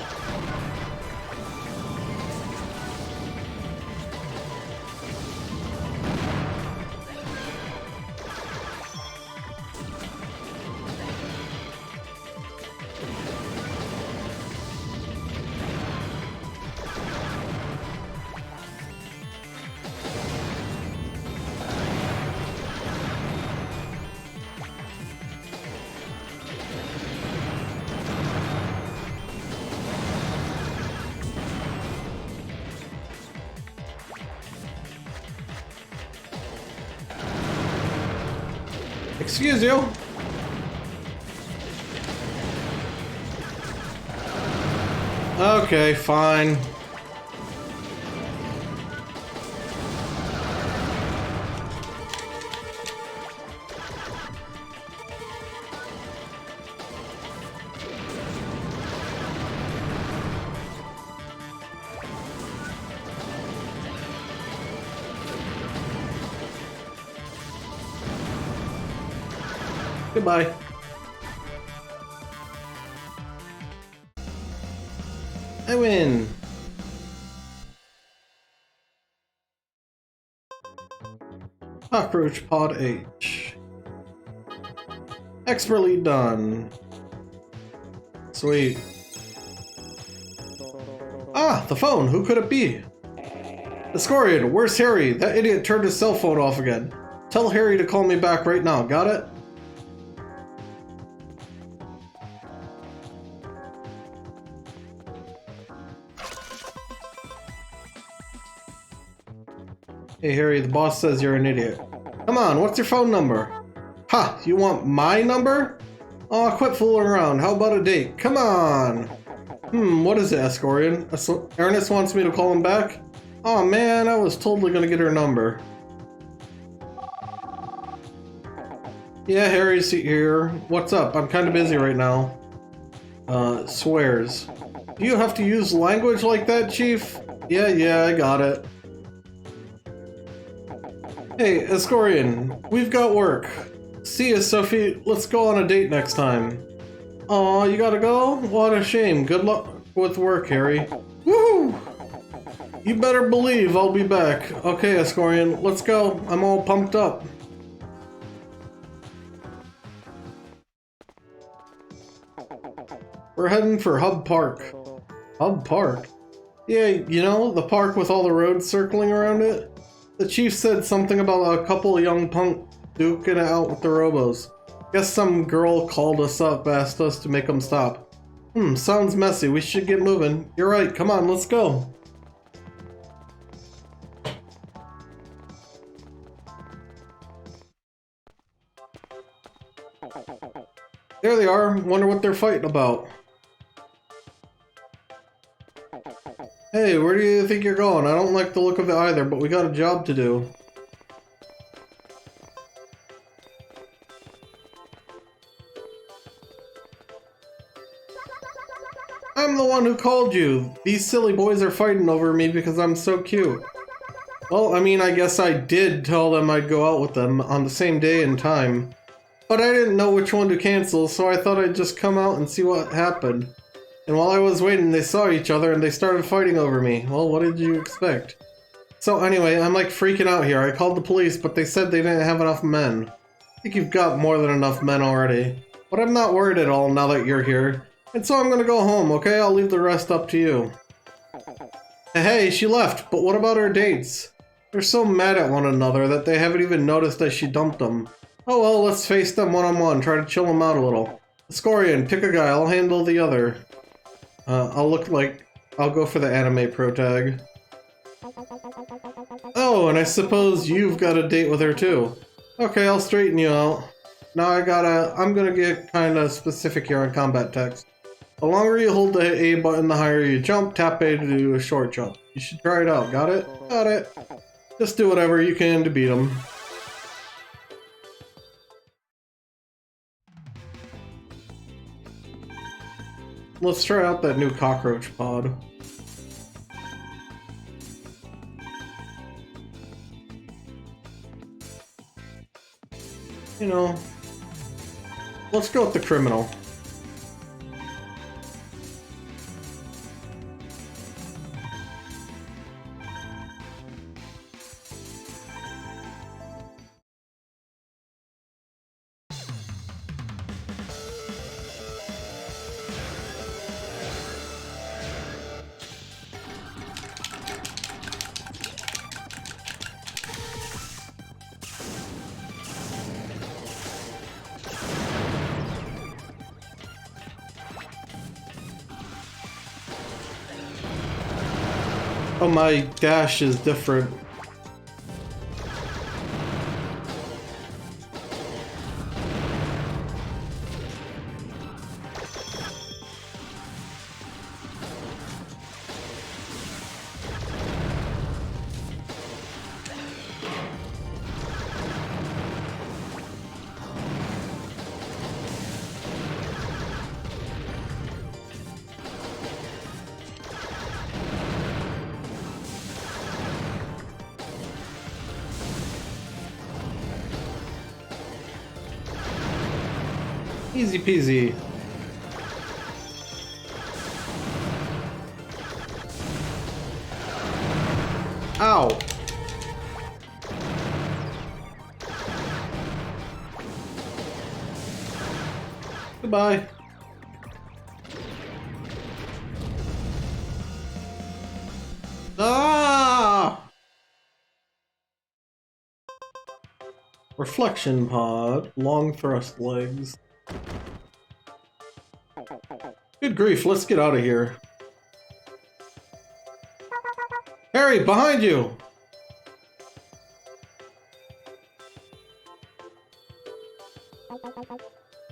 S1: Excuse you. Okay, fine. Goodbye. I win. Cockroach Pod H. Expertly done. Sweet. Ah, the phone. Who could it be? Escorian, where's Harry? That idiot turned his cell phone off again. Tell Harry to call me back right now. Got it? Hey Harry, the boss says you're an idiot. Come on, what's your phone number? Ha, you want my number? Aw, quit fooling around. How about a date? Come on! What is it, Escorian? Ernest wants me to call him back? Aw man, I was totally gonna get her number. Yeah, Harry's here. What's up? I'm kinda busy right now. Swears. Do you have to use language like that, Chief? Yeah, I got it. Hey, Escorian, we've got work. See ya, Sophie. Let's go on a date next time. Aw, you gotta go? What a shame. Good luck with work, Harry. Woohoo! You better believe I'll be back. Okay, Escorian, let's go. I'm all pumped up. We're heading for Hub Park. Hub Park? Yeah, you know, the park with all the roads circling around it? The chief said something about a couple of young punks duking it out with the robos. Guess some girl called us up, asked us to make them stop. Sounds messy. We should get moving. You're right. Come on, let's go. There they are. Wonder what they're fighting about. Hey, where do you think you're going? I don't like the look of it either, but we got a job to do. I'm the one who called you. These silly boys are fighting over me because I'm so cute. Well, I mean, I guess I did tell them I'd go out with them on the same day and time. But I didn't know which one to cancel, so I thought I'd just come out and see what happened. And while I was waiting, they saw each other and they started fighting over me. Well, what did you expect? So anyway, I'm like freaking out here. I called the police, but they said they didn't have enough men. I think you've got more than enough men already. But I'm not worried at all now that you're here. And so I'm gonna go home, okay? I'll leave the rest up to you. Hey, she left, but what about her dates? They're so mad at one another that they haven't even noticed that she dumped them. Oh well, let's face them one-on-one, try to chill them out a little. Escorian, pick a guy, I'll handle the other. I'll go for the anime pro tag. Oh, and I suppose you've got a date with her too. Okay, I'll straighten you out. Now I'm gonna get kinda specific here on combat text. The longer you hold the A button, the higher you jump. Tap A to do a short jump. You should try it out, got it? Got it. Just do whatever you can to beat them. Let's try out that new cockroach pod. You know, let's go with the criminal. Oh, my dash is different. Easy peasy. Ow. Goodbye. Ah! Reflection pod, long thrust legs. Good grief, let's get out of here. Harry, behind you!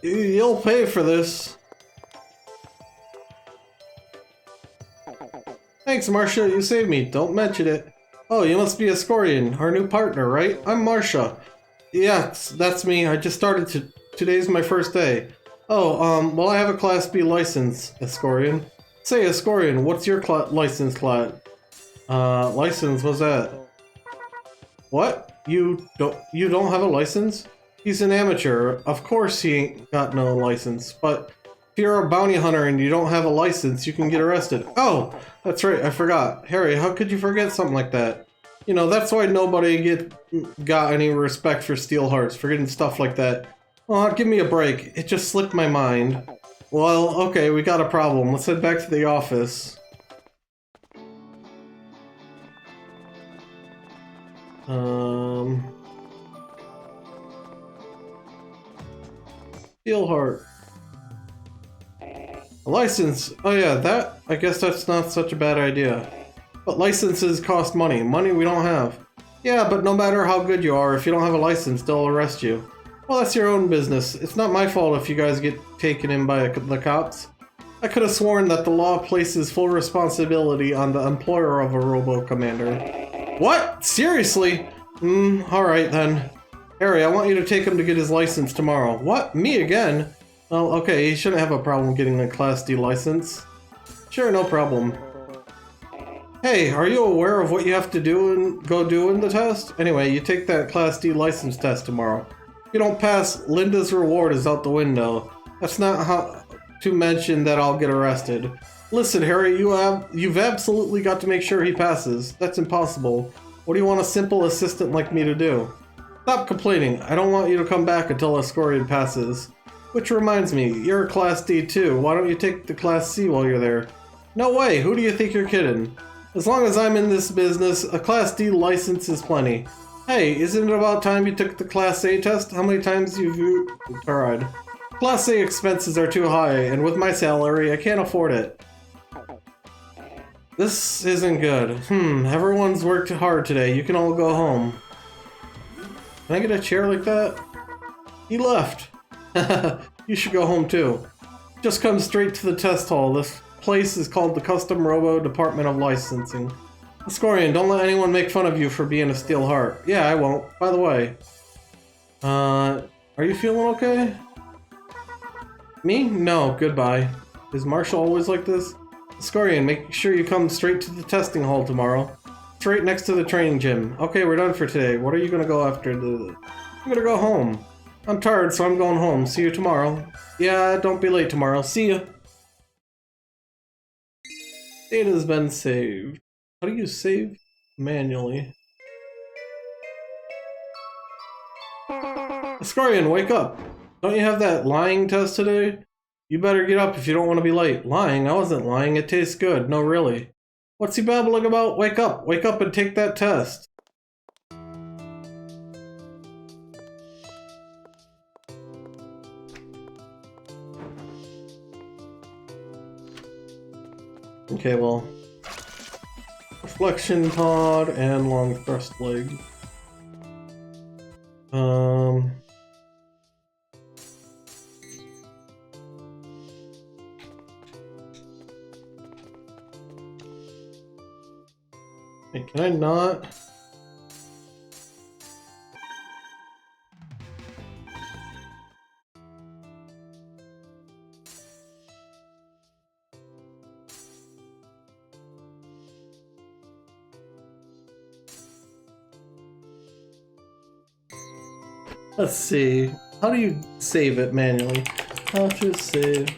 S1: You'll pay for this. Thanks, Marcia, you saved me. Don't mention it. Oh, you must be Escorian, our new partner, right? I'm Marcia. Yeah, that's me. I just started today's my first day. Oh, well, I have a Class B license, Escorian. Say, Escorian, what's your license class? License, what's that? What? You don't have a license? He's an amateur. Of course he ain't got no license, but if you're a bounty hunter and you don't have a license, you can get arrested. Oh, that's right, I forgot. Harry, how could you forget something like that? You know, that's why nobody got any respect for Steel Hearts, forgetting stuff like that. Oh, give me a break. It just slipped my mind. Well, okay, we got a problem. Let's head back to the office. Steelheart. A license. Oh yeah, I guess that's not such a bad idea. But licenses cost money. Money we don't have. Yeah, but no matter how good you are, if you don't have a license, they'll arrest you. Well, that's your own business. It's not my fault if you guys get taken in by the cops. I could have sworn that the law places full responsibility on the employer of a robo-commander. What? Seriously? Alright then. Harry, I want you to take him to get his license tomorrow. What? Me again? Well, okay, he shouldn't have a problem getting a Class D license. Sure, no problem. Hey, are you aware of what you have to do and go do in the test? Anyway, you take that Class D license test tomorrow. If you don't pass, Linda's reward is out the window. That's not how to mention that I'll get arrested. Listen, Harry, you've absolutely got to make sure he passes. That's impossible. What do you want a simple assistant like me to do? Stop complaining. I don't want you to come back until Escorian passes. Which reminds me, you're a Class D too. Why don't you take the Class C while you're there? No way. Who do you think you're kidding? As long as I'm in this business, a Class D license is plenty. Hey, isn't it about time you took the Class A test? How many times have you tried? Class A expenses are too high, and with my salary, I can't afford it. This isn't good. Everyone's worked hard today. You can all go home. Can I get a chair like that? He left. You should go home too. Just come straight to the test hall. This place is called the Custom Robo Department of Licensing. Escorian, don't let anyone make fun of you for being a steel heart. Yeah, I won't. By the way. Are you feeling okay? Me? No, goodbye. Is Marcia always like this? Escorian, make sure you come straight to the testing hall tomorrow. It's right next to the training gym. Okay, we're done for today. What are you gonna go after the... I'm gonna go home. I'm tired, so I'm going home. See you tomorrow. Yeah, don't be late tomorrow. See ya. Data's been saved. How do you save manually? Escorian, wake up. Don't you have that lying test today? You better get up if you don't want to be late. Lying? I wasn't lying. It tastes good. No, really. What's he babbling about? Wake up. Wake up and take that test. Okay, well. Reflection pod and long thrust leg. Hey, can I not? Let's see. How do you save it manually? How to save.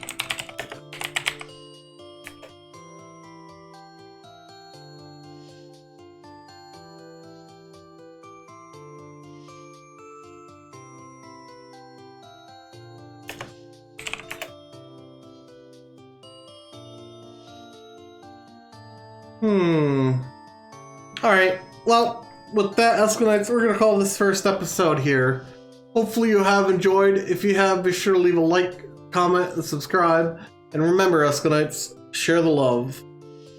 S1: Alright, well, with that, EscoNitz, we're going to call this first episode here. Hopefully you have enjoyed. If you have, be sure to leave a like, comment, and subscribe. And remember, EscoNitz, share the love.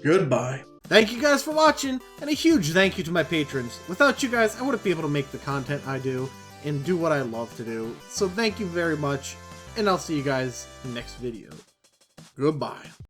S1: Goodbye.
S2: Thank you guys for watching, and a huge thank you to my patrons. Without you guys, I wouldn't be able to make the content I do and do what I love to do. So thank you very much, and I'll see you guys in the next video. Goodbye.